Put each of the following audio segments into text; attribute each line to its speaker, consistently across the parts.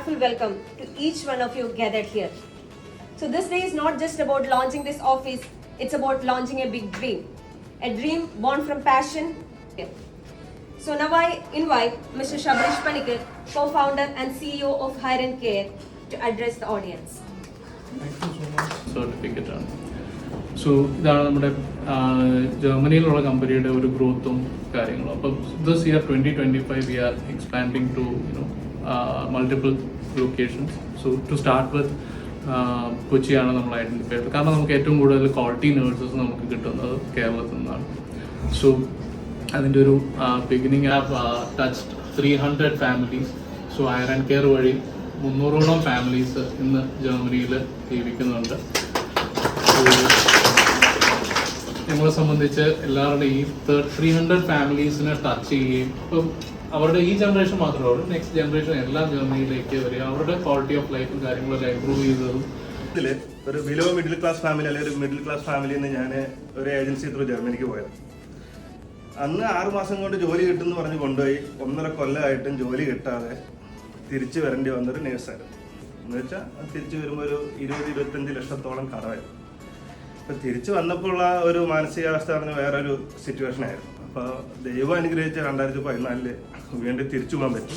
Speaker 1: heartfelt welcome to each one of you gathered here. So this day is not just about launching this office, it's about launching a big dream. A dream born from passion. So now I invite Mr. Shabrish Panikkar, co-founder and CEO of Hire and Care, to address the audience.
Speaker 2: Thank you so much. Certificate ആണ്. So ഇതാണ് നമ്മുടെ ജർമ്മനിയിലുള്ള കമ്പനിയുടെ ഒരു ഗ്രോത്തും കാര്യങ്ങളും. അപ്പം this year 2025 we are expanding to multiple locations. So to start with കൊച്ചിയാണ് നമ്മൾ ഐഡൻറ്റിഫൈ ചെയ്തത്. കാരണം നമുക്ക് ഏറ്റവും കൂടുതൽ ക്വാളിറ്റി നേഴ്സസ് നമുക്ക് കിട്ടുന്നത് കേരളത്തിൽ നിന്നാണ്. സോ അതിൻ്റെ ഒരു beginning have touched 300 families. So higher and care വഴി 300ഓളം ഫാമിലീസ് ഇന്ന് ജർമ്മനിയിൽ ജീവിക്കുന്നുണ്ട്. ഞങ്ങളെ സംബന്ധിച്ച് എല്ലാവരുടെയും ഈ 300 ഫാമിലീസിനെ ടച്ച് ചെയ്യുകയും ഇപ്പം അവരുടെ ഈ ജനറേഷൻ മാത്രമേ ഉള്ളൂ, നെക്സ്റ്റ് ജനറേഷൻ എല്ലാം ജർമ്മനിയിലേക്ക് വരിക, അവരുടെ ക്വാളിറ്റി ഓഫ് ലൈഫും കാര്യങ്ങളൊക്കെ ഇമ്പ്രൂവ് ചെയ്തതും.
Speaker 3: ഇതിൽ ഒരു ബിലോ മിഡിൽ ക്ലാസ് ഫാമിലി അല്ലെങ്കിൽ ഒരു മിഡിൽ ക്ലാസ് ഫാമിലിയിൽ നിന്ന് ഞാൻ ഒരു ഏജൻസി ത്രൂ ജർമ്മനിക്ക് പോയത്. അന്ന് 6 മാസം കൊണ്ട് ജോലി കിട്ടുമെന്ന് പറഞ്ഞ് കൊണ്ടുപോയി 1.5 കൊല്ലമായിട്ടും ജോലി കിട്ടാതെ തിരിച്ചു വരേണ്ടി വന്നൊരു നേഴ്സായിരുന്നു. എന്ന് വെച്ചാൽ തിരിച്ചു വരുമ്പോൾ ഒരു 20-25 ലക്ഷത്തോളം കടമായിരുന്നു. അപ്പം തിരിച്ചു വന്നപ്പോഴുള്ള ഒരു മാനസികാവസ്ഥ പറഞ്ഞ വേറൊരു സിറ്റുവേഷൻ ആയിരുന്നു. അപ്പോൾ ദൈവം അനുഗ്രഹിച്ച 2014 വീണ്ടും തിരിച്ചു പോകാൻ പറ്റി.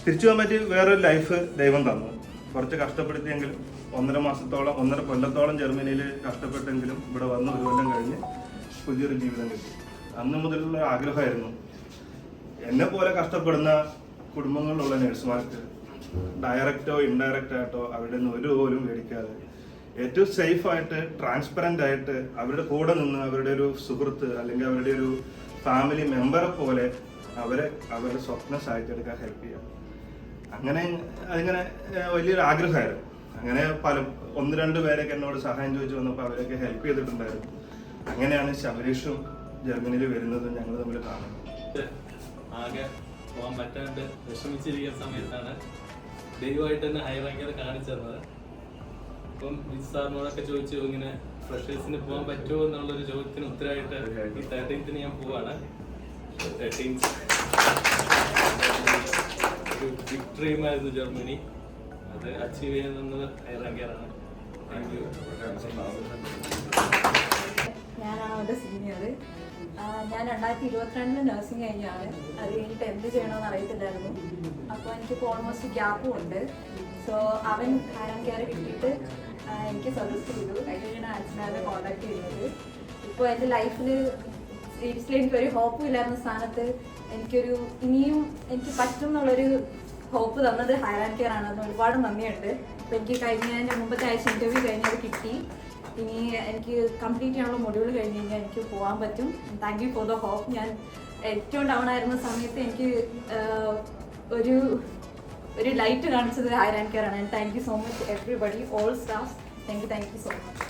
Speaker 3: തിരിച്ചു പോകാൻ പറ്റി വേറൊരു ലൈഫ് ദൈവം തന്നു. കുറച്ച് കഷ്ടപ്പെടുത്തിയെങ്കിലും 1.5 കൊല്ലത്തോളം ജർമ്മനിയിൽ കഷ്ടപ്പെട്ടെങ്കിലും ഇവിടെ വന്ന് 1 കൊല്ലം കഴിഞ്ഞ് പുതിയൊരു ജീവിതം കിട്ടി. അന്ന് മുതലുള്ള ആഗ്രഹമായിരുന്നു എന്നെ പോലെ കഷ്ടപ്പെടുന്ന കുടുംബങ്ങളിലുള്ള നഴ്സുമാർക്ക് ഡയറക്റ്റോ ഇൻഡയറക്റ്റ് ആയിട്ടോ അവിടെ നിന്ന് ഒരു പോലും മേടിക്കാതെ ഏറ്റവും സേഫായിട്ട് ട്രാൻസ്പെറൻ്റ് ആയിട്ട് അവരുടെ കൂടെ നിന്ന് അവരുടെ ഒരു സുഹൃത്ത് അല്ലെങ്കിൽ അവരുടെ ഒരു ഫാമിലി മെമ്പറെ പോലെ അവരുടെ സ്വപ്നം സാധിച്ചെടുക്കാൻ ഹെൽപ്പ് ചെയ്യാം. അതിങ്ങനെ വലിയൊരു ആഗ്രഹമായിരുന്നു. അങ്ങനെ 1-2 പേരൊക്കെ എന്നോട് സഹായം ചോദിച്ചു വന്നപ്പോൾ അവരൊക്കെ ഹെൽപ്പ് ചെയ്തിട്ടുണ്ടായിരുന്നു. അങ്ങനെയാണ് ശബരീഷും ജർമ്മനിയിൽ വരുന്നത് ഞങ്ങൾ തമ്മിൽ കാണുന്നത്.
Speaker 4: ആകെ പോകാൻ പറ്റാണ്ട് വിഷമിച്ചിരിക്കുന്ന സമയത്താണ് ദൈവമായിട്ട് തന്നെ ഹയർ ആൻഡ് കെയർ കാണിച്ചു തന്നത്. അപ്പം വിജി സാറിനോടൊക്കെ ചോദിച്ചു ഇങ്ങനെ ഫ്രഷേഴ്സിന് പോകാൻ പറ്റുമോ എന്നുള്ളൊരു ചോദ്യത്തിന് ഉത്തരമായിട്ട് ഈ 13th ഞാൻ പോവാണ്. 13th ഒരു ബിഗ് ഡ്രീം ആയിരുന്നു ജർമ്മനി, അത് അച്ചീവ് ചെയ്യുന്നത് ഹയർ ആൻഡ് കെയർ ആണ്. Thank U.
Speaker 5: ഞാനാണ് അവരുടെ സീനിയർ. ഞാൻ 2022 നഴ്സിംഗ് കഴിഞ്ഞാണ്. അത് കഴിഞ്ഞിട്ട് എന്ത് ചെയ്യണമെന്ന് അറിയത്തില്ലായിരുന്നു. അപ്പോൾ എനിക്കിപ്പോൾ ഓൾമോസ്റ്റ് ഗ്യാപ്പും ഉണ്ട്. സോ അവൻ ഹയർ ആൻഡ് കെയർ കിട്ടിയിട്ട് എനിക്ക് സജസ്റ്റ് ചെയ്തു. അതിന് ആൻസിനാണ് കോൺടാക്ട് ചെയ്യുന്നത്. ഇപ്പോൾ എൻ്റെ ലൈഫിൽ സീരിയസ്ലി എനിക്കൊരു ഹോപ്പും ഇല്ലായിരുന്ന സ്ഥാനത്ത് ഇനിയും എനിക്ക് പറ്റും എന്നുള്ളൊരു ഹോപ്പ് തന്നത് ഹയർ ആൻഡ് കെയർ ആണ്. അതിന് ഒരുപാട് നന്ദിയുണ്ട്. അപ്പോൾ എനിക്ക് മുമ്പത്തെ ആഴ്ച ഇൻ്റർവ്യൂ കഴിഞ്ഞത് കിട്ടി. ഇനി എനിക്ക് കംപ്ലീറ്റ് ചെയ്യാനുള്ള മൊഡ്യൂൾ കഴിഞ്ഞ് കഴിഞ്ഞാൽ എനിക്ക് പോകാൻ പറ്റും. Thank you for the hope. ഞാൻ ഏറ്റവും ഡൗൺ ആയിരുന്ന സമയത്ത് എനിക്ക് ഒരു ലൈറ്റ് കാണിച്ചത് ഹയർ ആൻഡ് കെയർ ആണ്. Thank you so much everybody, all staffs. Thank you so much.